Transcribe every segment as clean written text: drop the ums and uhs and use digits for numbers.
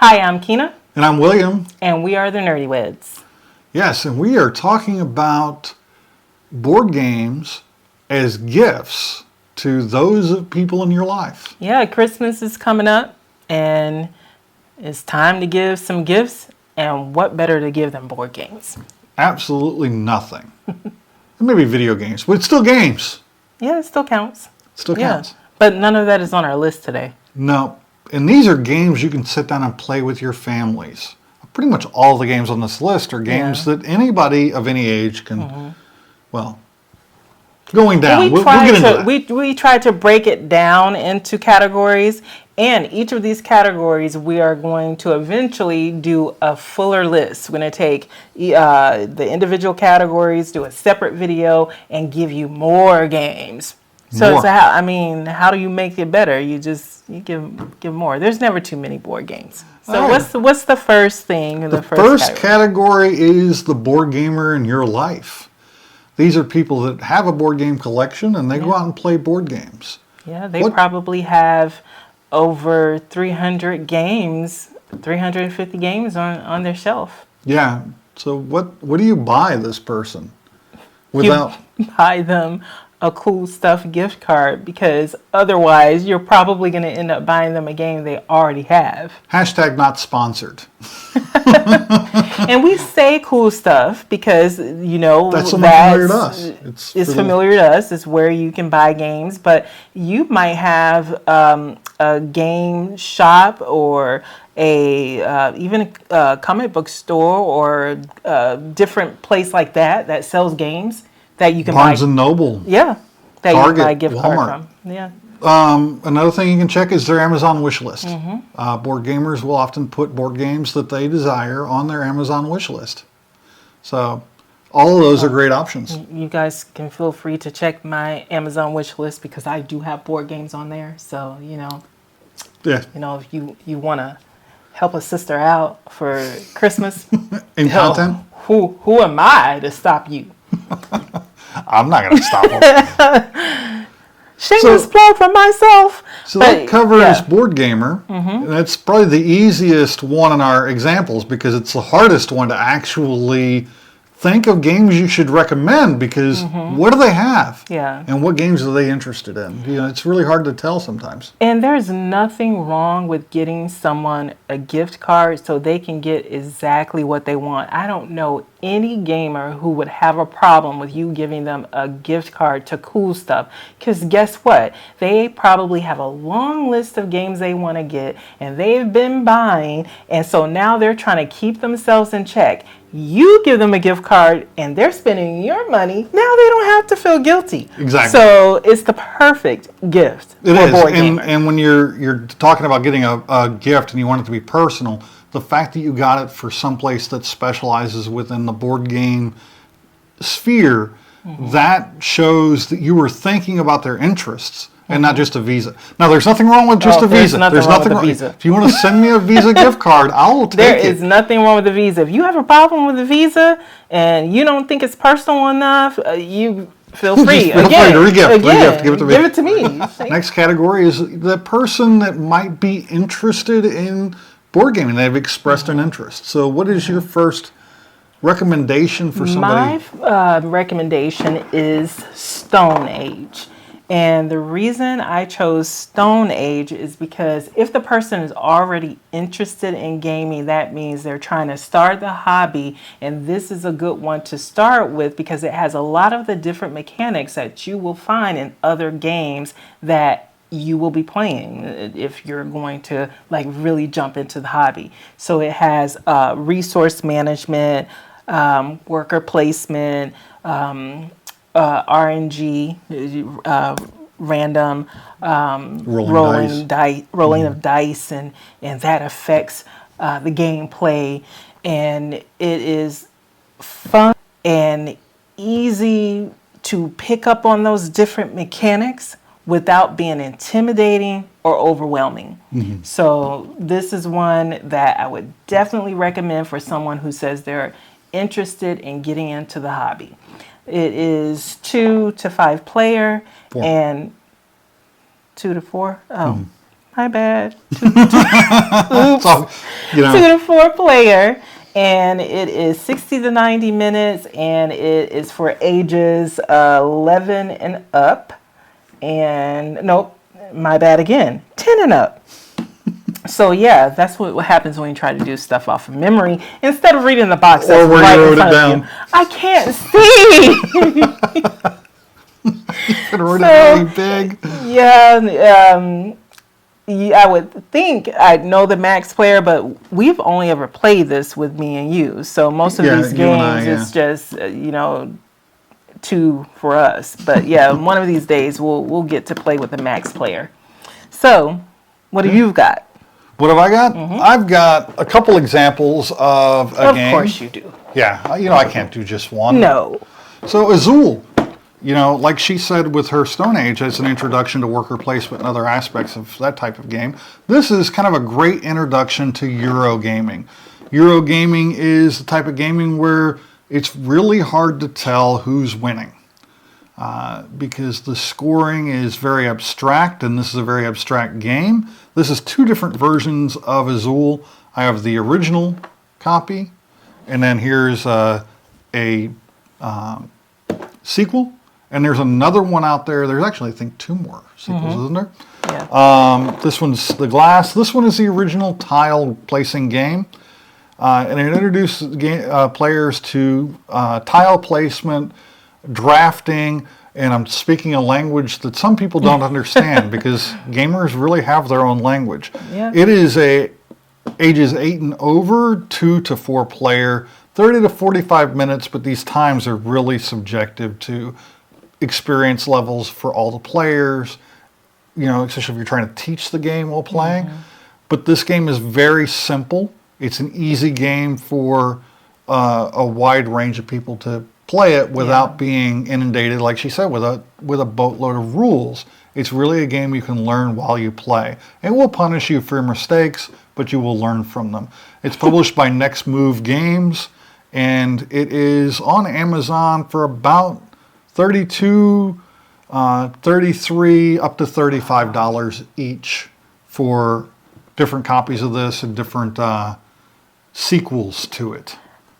Hi, I'm Kina. And I'm William. And we are the Nerdy Weds. Yes, and we are talking about board games as gifts to those people in your life. Yeah, Christmas is coming up, and it's time to give some gifts, and what better to give than board games? Absolutely nothing. Maybe video games, but it's still games. Yeah, it still counts. Still counts. Yeah, but none of that is on our list today. No, and these are games you can sit down and play with your families. Pretty much all the games on this list are games that anybody of any age can, going down. We'll get into that. We tried to break it down into categories, and each of these categories we are going to eventually do a fuller list. We're going to take the individual categories, do a separate video, and give you more games. So how do you make it better? You give more. There's never too many board games. So what's the first thing? The first category is the board gamer in your life. These are people that have a board game collection and they go out and play board games. Yeah, they probably have over 300 games, 350 games on their shelf. Yeah. So what do you buy this person? You buy them a cool stuff gift card, because otherwise you're probably going to end up buying them a game they already have. Hashtag not sponsored. And we say cool stuff because, that's familiar to us. It's familiar to us. It's where you can buy games, but you might have a game shop or even a comic book store or a different place like that sells games that you can buy. Barnes and Noble. Yeah. That Target, you can buy a gift Walmart. card from. Yeah. Another thing you can check is their Amazon wish list. Board gamers will often put board games that they desire on their Amazon wish list. So all of those are great options. You guys can feel free to check my Amazon wish list because I do have board games on there. So, if you want to help a sister out for Christmas. In content? Who am I to stop you? I'm not going to stop them. Shameless plug for myself. So that covers board gamer. And that's probably the easiest one in our examples because it's the hardest one to actually think of games you should recommend because what do they have? Yeah. And what games are they interested in? It's really hard to tell sometimes. And there's nothing wrong with getting someone a gift card so they can get exactly what they want. I don't know any gamer who would have a problem with you giving them a gift card to cool stuff. Because guess what? They probably have a long list of games they want to get and they've been buying. And so now they're trying to keep themselves in check. You give them a gift card and they're spending your money. Now they don't have to feel guilty. Exactly. So it's the perfect gift for a board gamer. And when you're talking about getting a gift and you want it to be personal, the fact that you got it for someplace that specializes within the board game sphere, that shows that you were thinking about their interests. And not just a Visa. Now, there's nothing wrong with just a Visa. There's nothing wrong with a Visa. If you want to send me a Visa gift card, I will take it. There is nothing wrong with a Visa. If you have a problem with a Visa and you don't think it's personal enough, you feel free. Feel free to re-gift. Give it to me. Next category is the person that might be interested in board gaming. They've expressed an interest. So what is your first recommendation for somebody? My recommendation is Stone Age. And the reason I chose Stone Age is because if the person is already interested in gaming, that means they're trying to start the hobby. And this is a good one to start with because it has a lot of the different mechanics that you will find in other games that you will be playing if you're going to really jump into the hobby. So it has resource management, worker placement, RNG, random rolling of dice, and that affects the gameplay. And it is fun and easy to pick up on those different mechanics without being intimidating or overwhelming. So this is one that I would definitely recommend for someone who says they're interested in getting into the hobby. It is 2 to 5 player. 4. And 2 to 4. Oh, My bad. So, you 2 know, to 4 player, and it is 60 to 90 minutes, and it is for ages 11 and up. And nope, my bad again, 10 and up. So yeah, that's what happens when you try to do stuff off of memory instead of reading the box that's Or where right you in wrote it front of down. you. I can't see. could have wrote it So- really big. Yeah, I would think I'd know the max player, but we've only ever played this with me and you. So most of Yeah, these you and I, games, yeah. it's just 2 for us. But yeah, one of these days we'll get to play with the max player. So, what have you got? What have I got? I've got a couple examples of a Of game. course you do. Yeah, I can't do just one. No. So Azul, like she said with her Stone Age as an introduction to worker placement and other aspects of that type of game, this is kind of a great introduction to Euro gaming. Euro gaming is the type of gaming where it's really hard to tell who's winning. Because the scoring is very abstract, and this is a very abstract game. This is 2 different versions of Azul. I have the original copy, and then here's a sequel, and there's another one out there. There's actually, I think, 2 more sequels, isn't there? Yeah. This one's the glass. This one is the original tile placing game. And it introduces players to tile placement, drafting, and I'm speaking a language that some people don't understand because gamers really have their own language. Yeah. It is ages 8 and over, 2 to 4 player, 30 to 45 minutes, but these times are really subjective to experience levels for all the players, especially if you're trying to teach the game while playing. But this game is very simple. It's an easy game for a wide range of people to play it without being inundated, like she said, with a boatload of rules. It's really a game you can learn while you play. It will punish you for your mistakes, but you will learn from them. It's published by Next Move Games, and it is on Amazon for about $32, $33, up to $35 each for different copies of this and different sequels to it.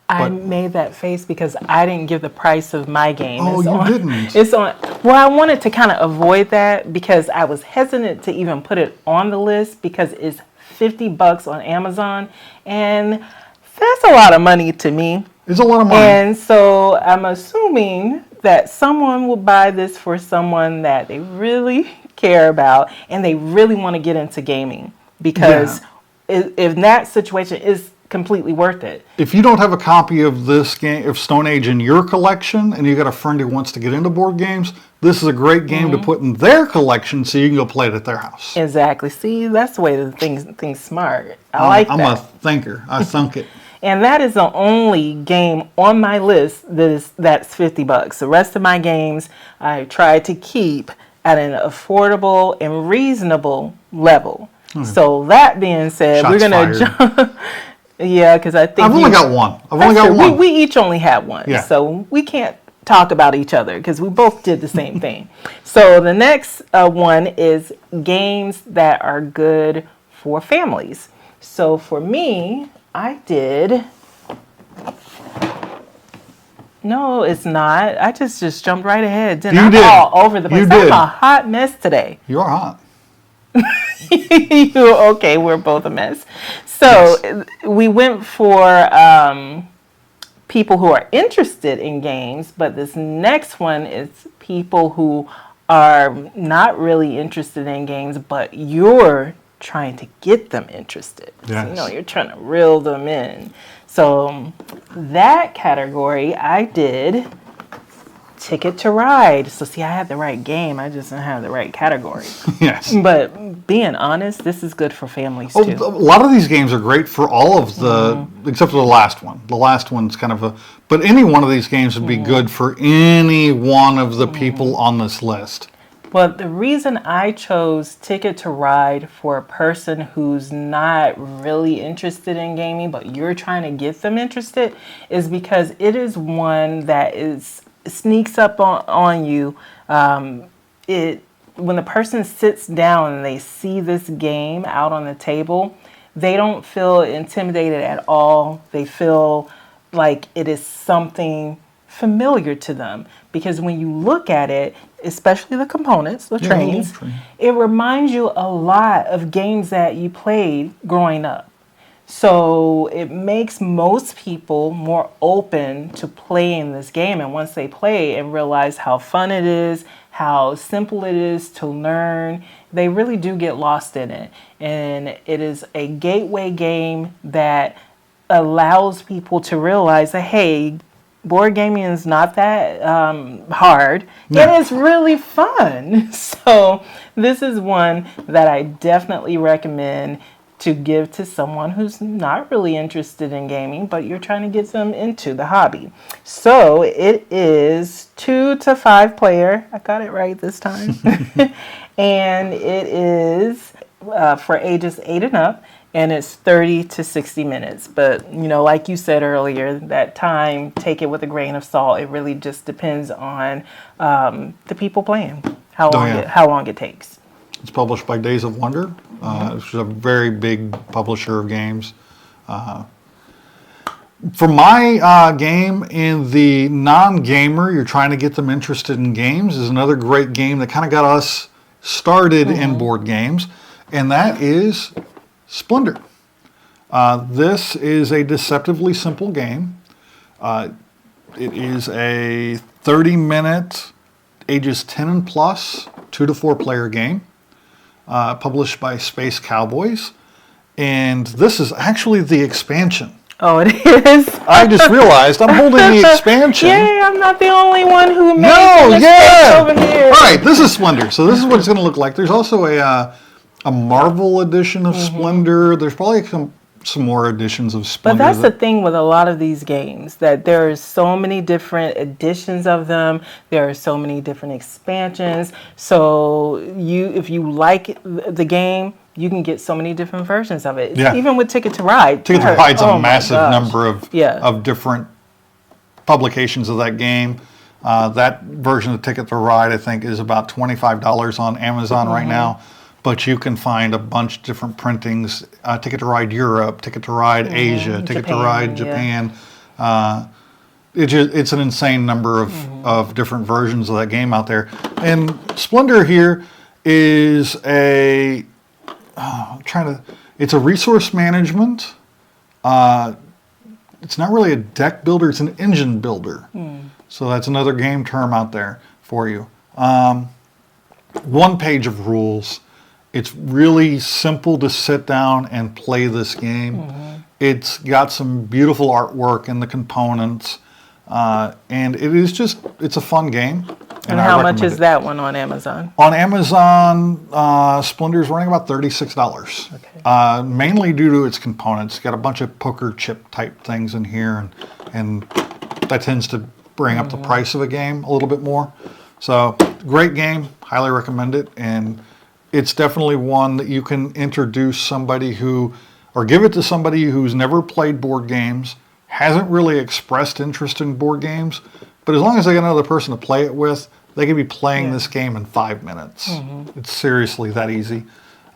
I made that face because I didn't give the price of my game. Oh, you didn't? It's on. Well, I wanted to kind of avoid that because I was hesitant to even put it on the list because it's $50 on Amazon, and that's a lot of money to me. It's a lot of money. And so I'm assuming that someone will buy this for someone that they really care about and they really want to get into gaming because if that situation is completely worth it. If you don't have a copy of this game, of Stone Age in your collection, and you got a friend who wants to get into board games, this is a great game to put in their collection so you can go play it at their house. Exactly. See, that's the way the thing's smart. I like I'm that. a thinker. I thunk it. And that is the only game on my list that's $50. The rest of my games I try to keep at an affordable and reasonable level. So that being said, Shots we're gonna fired. jump. Yeah, because I think I've only got one. I've only got one. We each only had one, Yeah. so we can't talk about each other because we both did the same thing. So the next one is games that are good for families. So for me, I did. No, it's not. I just jumped right ahead. Didn't You I'm did. all over the place. You did. I'm a hot mess today. You're hot. Okay, we're both a mess. So we went for people who are interested in games, but this next one is people who are not really interested in games, but you're trying to get them interested. Yes. So, you're trying to reel them in. So that category I did Ticket to Ride. So see, I had the right game. I just didn't have the right category. Yes. But being honest, this is good for families A too. lot of these games are great for all of the, except for the last one. The last one's kind of but any one of these games would be good for any one of the people on this list. Well, the reason I chose Ticket to Ride for a person who's not really interested in gaming, but you're trying to get them interested, is because it is one that sneaks up on you. It when the person sits down and they see this game out on the table, they don't feel intimidated at all. They feel like it is something familiar to them, because when you look at it, especially the components, the trains, it reminds you a lot of games that you played growing up. So it makes most people more open to playing this game. And once they play and realize how fun it is, how simple it is to learn, they really do get lost in it. And it is a gateway game that allows people to realize that, hey, board gaming is not that hard. No. It is really fun. So this is one that I definitely recommend to give to someone who's not really interested in gaming, but you're trying to get them into the hobby. So it is 2 to 5 player. I got it right this time. And it is for ages 8 and up, and it's 30 to 60 minutes. But, you know, like you said earlier, that time, take it with a grain of salt. It really just depends on the people playing, how long it takes. It's published by Days of Wonder, which is a very big publisher of games. For my game in the non-gamer, you're trying to get them interested in games, is another great game that kind of got us started in board games, and that is Splendor. This is a deceptively simple game. It is a 30-minute, ages 10 and plus, 2 to 4 player game. Published by Space Cowboys, and this is actually the expansion. Oh, it is. I just realized I'm holding the expansion. Yay! I'm not the only one who made the mistake over here. All right, this is Splendor. So this is what it's going to look like. There's also a Marvel edition of Splendor. There's probably some more editions of Splendor. But that's the thing with a lot of these games, that there are so many different editions of them. There are so many different expansions. So if you like the game, you can get so many different versions of it. Yeah. Even with Ticket to Ride. Ticket to Ride's a massive number of different publications of that game. That version of Ticket to Ride, I think, is about $25 on Amazon right now. But you can find a bunch of different printings, Ticket to Ride Europe, Ticket to Ride Asia, Ticket to Ride Japan. It's an insane number of different versions of that game out there. And Splendor here is it's a resource management. It's not really a deck builder, it's an engine builder. So that's another game term out there for you. 1 page of rules. It's really simple to sit down and play this game. It's got some beautiful artwork in the components, and it's a fun game. And how much is that one on Amazon? On Amazon, Splendor's running about $36. Okay. Mainly due to its components. It's got a bunch of poker chip type things in here, and that tends to bring up the price of a game a little bit more. So, great game. Highly recommend it. And it's definitely one that you can introduce somebody or give it to somebody who's never played board games, hasn't really expressed interest in board games, but as long as they got another person to play it with, they can be playing this game in 5 minutes. It's seriously that easy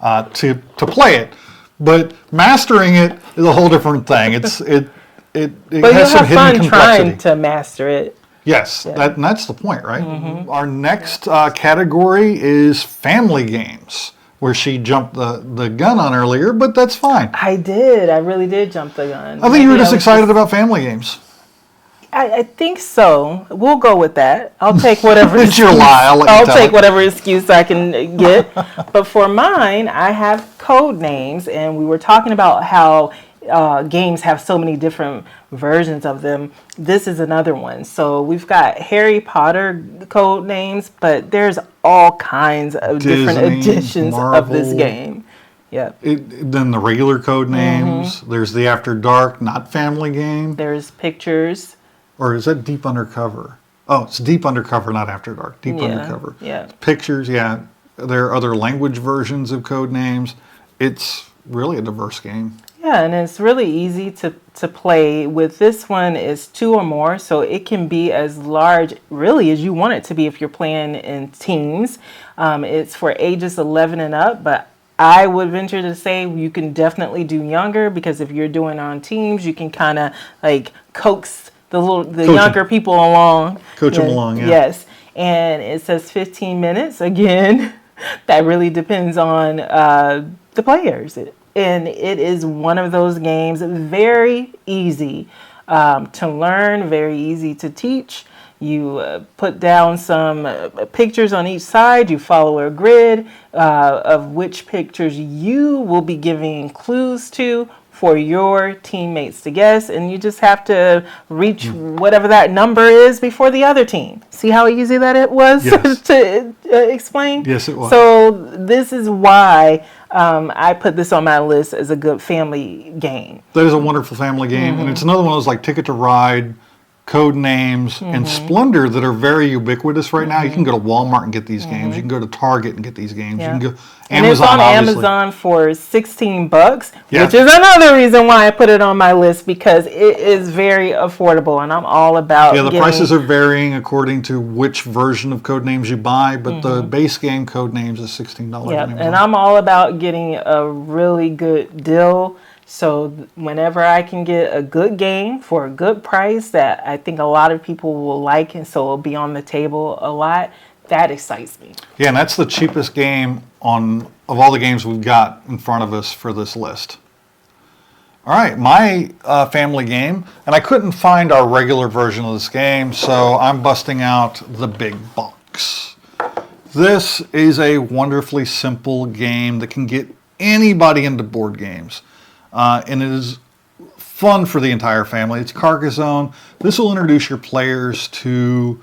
to play it. But mastering it is a whole different thing. It has some hidden complexity. But you have fun trying to master it. Yes, and that's the point, right? Our next category is family games, where she jumped the gun on earlier, but that's fine. I did. I really did jump the gun. I think you were just excited about family games. I think so. We'll go with that. I'll take whatever it's your lie. I'll take whatever excuse I can get. But for mine, I have code names, and we were talking about how games have so many different versions of them. This is another one. So we've got Harry Potter code names, but there's all kinds of different editions of this game. Yeah. Then the regular code names. There's the After Dark, not family game. There's pictures. Or is that Deep Undercover? Oh, it's Deep Undercover, not After Dark. Deep Undercover. Yeah. Pictures, There are other language versions of code names. It's really a diverse game. Yeah, and it's really easy to play. With this one, it's two or more, so it can be as large, really, as you want it to be if you're playing in teams. It's for ages 11 and up, but I would venture to say you can definitely do younger because if you're doing on teams, you can kind of like coax the younger people along. Coach them along, yeah. Yes, and it says 15 minutes. Again, that really depends on the players. And it is one of those games, very easy to learn, very easy to teach. You put down some pictures on each side. You follow a grid of which pictures you will be giving clues to for your teammates to guess. And you just have to reach whatever that number is before the other team. See how easy that it was Yes. to explain? Yes, it was. So this is why I put this on my list as a good family game. That is a wonderful family game, and it's another one of those like Ticket to Ride, Code Names, and Splendor that are very ubiquitous right now. You can go to Walmart and get these games. You can go to Target and get these games. Yeah. You can go And Amazon, it's on obviously. Amazon for $16, Yeah. which is another reason why I put it on my list because it is very affordable, and I'm all about Yeah, the getting, prices are varying according to which version of Code Names you buy, but the base game Code Names is $16. Yeah, on Amazon. and I'm all about getting a really good deal. So whenever I can get a good game for a good price that I think a lot of people will like, and so it'll be on the table a lot, that excites me. Yeah, and that's the cheapest game of all the games we've got in front of us for this list. All right, my family game, and I couldn't find our regular version of this game, so I'm busting out the big box. This is a wonderfully simple game that can get anybody into board games, and it is fun for the entire family. It's Carcassonne. This will introduce your players to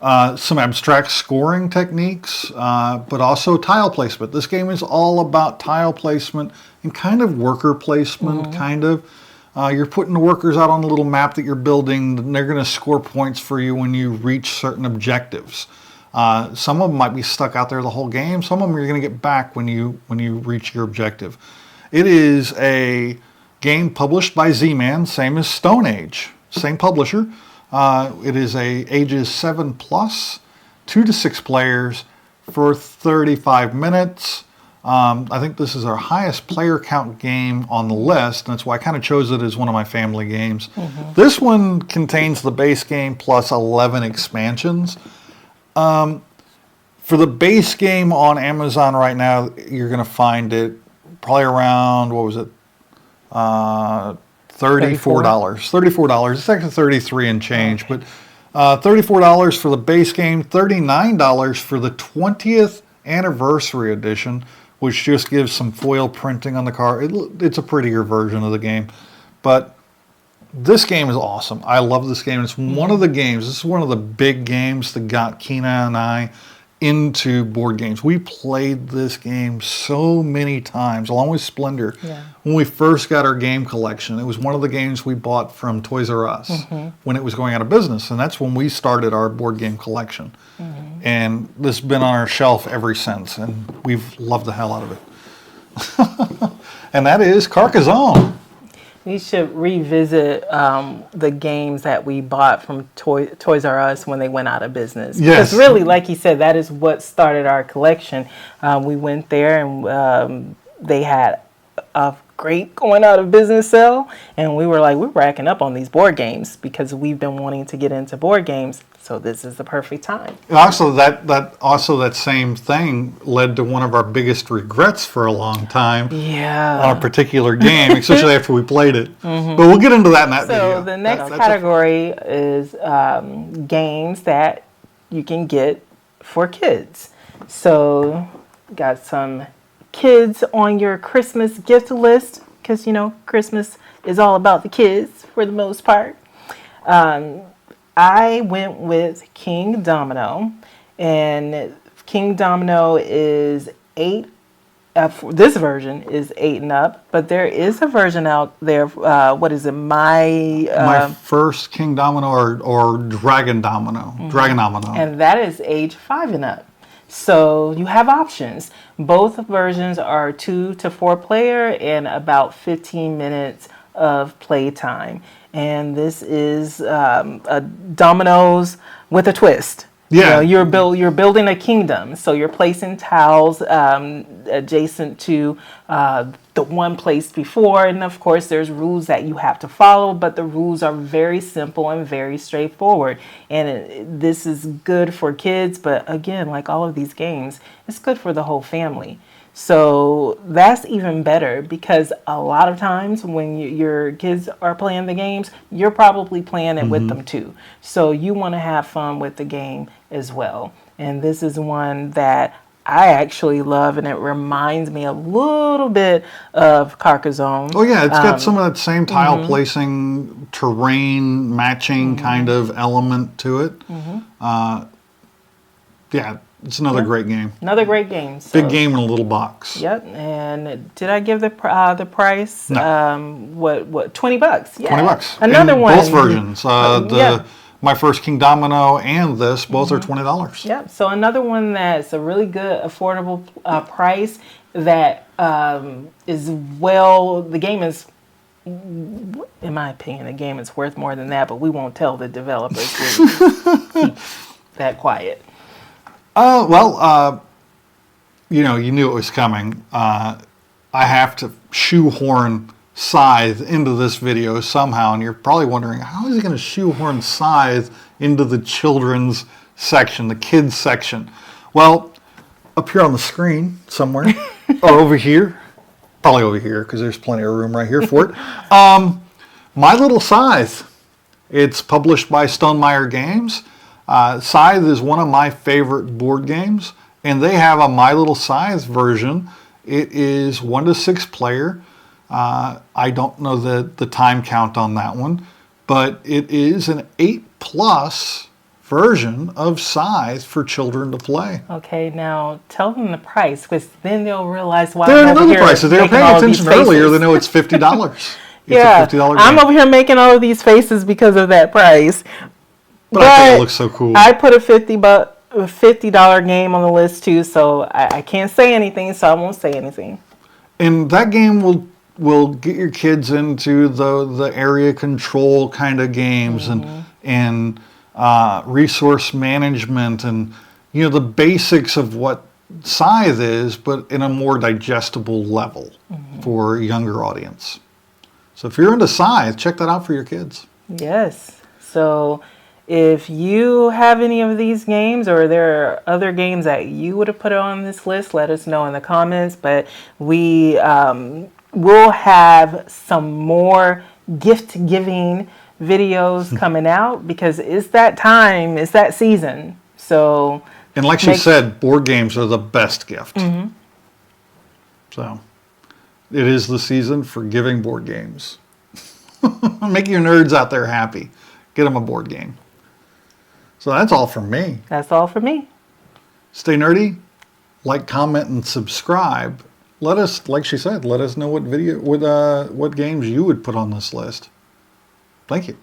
some abstract scoring techniques, but also tile placement. This game is all about tile placement and kind of worker placement, kind of. You're putting the workers out on the little map that you're building, and they're going to score points for you when you reach certain objectives. Some of them might be stuck out there the whole game. Some of them you're going to get back when you reach your objective. It is a game published by Z-Man, same as Stone Age, same publisher. It is ages 7+, 2 to 6 players for 35 minutes. I think this is our highest player count game on the list, and that's why I kind of chose it as one of my family games. This one contains the base game plus 11 expansions. For the base game on Amazon right now, you're going to find it probably around, what was it? $34. $34. It's actually $33 and change, but $34 for the base game, $39 for the 20th anniversary edition, which just gives some foil printing on the card. It's a prettier version of the game, but this game is awesome. I love this game. It's one of the games. This is one of the big games that got Kina and I into board games. We played this game so many times, along with Splendor. Yeah. When we first got our game collection, it was one of the games we bought from Toys R Us when it was going out of business, and that's when we started our board game collection. And this has been on our shelf ever since, and we've loved the hell out of it. And that is Carcassonne. We should revisit the games that we bought from Toys R Us when they went out of business. Yes. Because really, like you said, that is what started our collection. We went there and they had a great going out of business sale. And we were like, we're racking up on these board games because we've been wanting to get into board games. So this is the perfect time. And also, that same thing led to one of our biggest regrets for a long time Yeah. on a particular game, especially after we played it. But we'll get into that in that video. So the next category is games that you can get for kids. So got some kids on your Christmas gift list because, you know, Christmas is all about the kids for the most part. I went with King Domino, and King Domino is 8. This version is 8 and up, but there is a version out there. What is it? My first King Domino or Dragon Domino. Dragon Domino. And that is age 5 and up. So you have options. Both versions are 2 to 4 player and about 15 minutes of playtime. And this is a dominoes with a twist. Yeah. You're building a kingdom, so you're placing tiles adjacent to the one placed before, and of course there's rules that you have to follow, but the rules are very simple and very straightforward. And this is good for kids, but again, like all of these games, it's good for the whole family. So that's even better because a lot of times when your kids are playing the games, you're probably playing it with them too. So you want to have fun with the game as well. And this is one that I actually love, and it reminds me a little bit of Carcassonne. Oh yeah, it's got some of that same tile placing, terrain matching kind of element to it. Yeah, it's another great game. Another great game. Big game in a little box. Yep. And did I give the price? No. What? $20? Yeah. $20. Another in one. Both versions. My First King Domino and this both are $20. Yep. So another one that's a really good, affordable price that is The game is, in my opinion, the game is worth more than that. But we won't tell the developers. We'll keep that quiet. You knew it was coming. I have to shoehorn Scythe into this video somehow, and you're probably wondering, how is he going to shoehorn Scythe into the children's section, the kids section? Well, up here on the screen somewhere, or over here, probably over here, because there's plenty of room right here for it. My Little Scythe. It's published by Stonemaier Games. Scythe is one of my favorite board games, and they have a My Little Scythe version. It is 1 to 6 player. I don't know the time count on that one, but it is an 8+ version of Scythe for children to play. Okay, now tell them the price, because then they'll realize why They I'm already know over the here price. If they were making paying all of attention these earlier, faces. they know it's $50. It's Yeah, a $50 game. I'm over here making all of these faces because of that price. But I think it looks so cool. I put a $50 game on the list too, so I can't say anything, so I won't say anything. And that game will get your kids into the area control kind of games and resource management and the basics of what Scythe is, but in a more digestible level for a younger audience. So if you're into Scythe, check that out for your kids. Yes. So if you have any of these games, or there are other games that you would have put on this list, let us know in the comments. But we will have some more gift giving videos coming out, because it's that time, it's that season. So, and like she said, board games are the best gift. So it is the season for giving board games. Make your nerds out there happy. Get them a board game. So that's all from me. That's all for me. Stay nerdy, like, comment, and subscribe. Let us, like she said, let us know what games you would put on this list. Thank you.